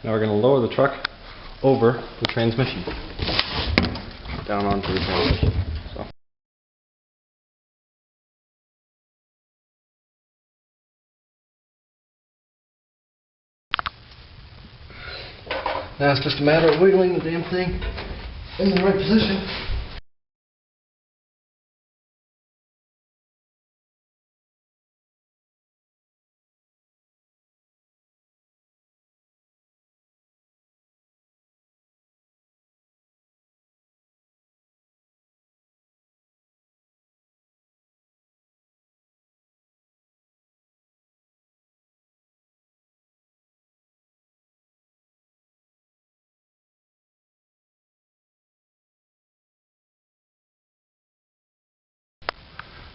Now we're going to lower the truck over the transmission, down onto the transmission. So. Now it's just a matter of wiggling the damn thing in the right position.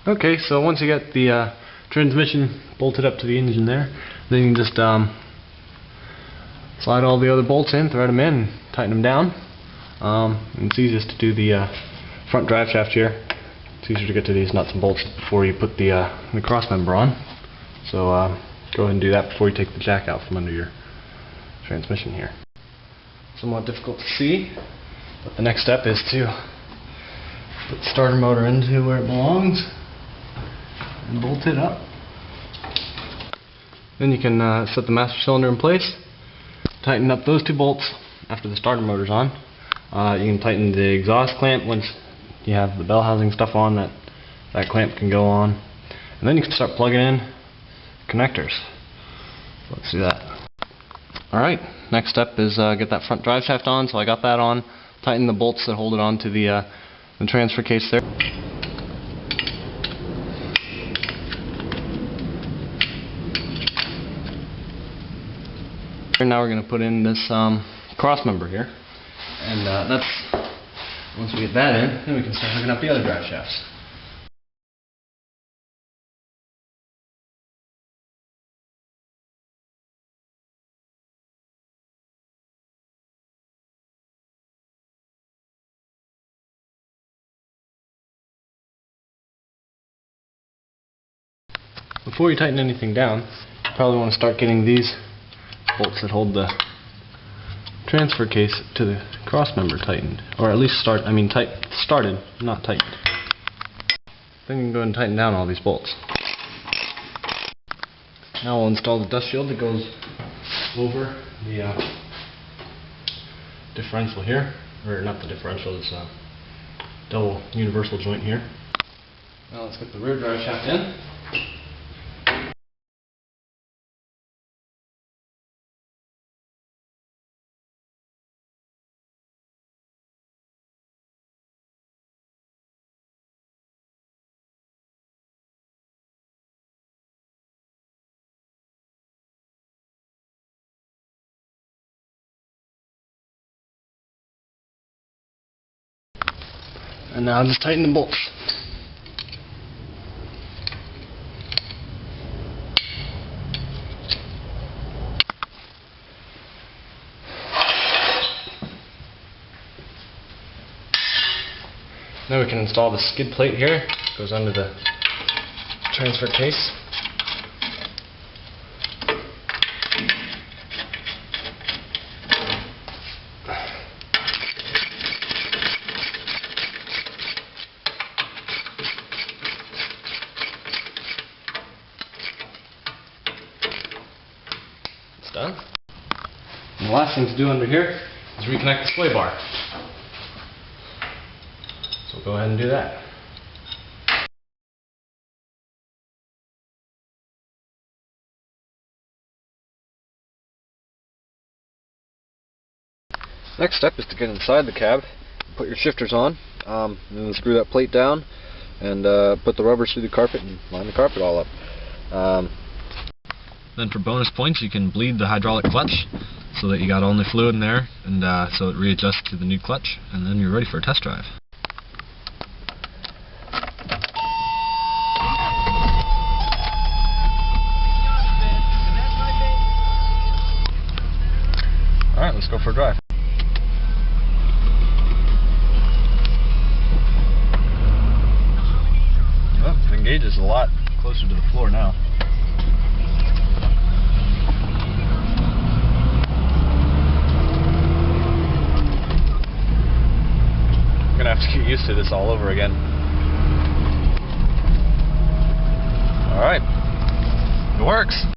Okay, so once you get the transmission bolted up to the engine there, then you can just slide all the other bolts in, thread them in, and tighten them down. It's easiest to do the front drive shaft here. It's easier to get to these nuts and bolts before you put the crossmember on. So go ahead and do that before you take the jack out from under your transmission here. Somewhat difficult to see, but the next step is to put the starter motor into where it belongs and bolt it up. Then you can set the master cylinder in place, tighten up those two bolts after the starter motor's on. You can tighten the exhaust clamp once you have the bell housing stuff on, that clamp can go on. And then you can start plugging in connectors. Let's do that. Alright, next step is get that front drive shaft on, so I got that on. Tighten the bolts that hold it on to the transfer case there. Now we're going to put in this crossmember here, and that's, once we get that in, then we can start hooking up the other drive shafts. Before you tighten anything down, you probably want to start getting these bolts that hold the transfer case to the crossmember tightened, or at least started, not tightened. Then you can go ahead and tighten down all these bolts. Now we'll install the dust shield that goes over the differential here, or not the differential, it's a double universal joint here. Now let's get the rear drive shaft in. And now just tighten the bolts. Now we can install the skid plate here. It goes under the transfer case. Done. And the last thing to do under here is reconnect the sway bar. So we'll go ahead and do that. Next step is to get inside the cab, put your shifters on, and then screw that plate down, and put the rubbers through the carpet and line the carpet all up. Then for bonus points, you can bleed the hydraulic clutch so that you got only fluid in there, and so it readjusts to the new clutch, and then you're ready for a test drive. Alright, let's go for a drive. Well, the gauge is a lot closer to the floor now. have to get used to this all over again. Alright. It works.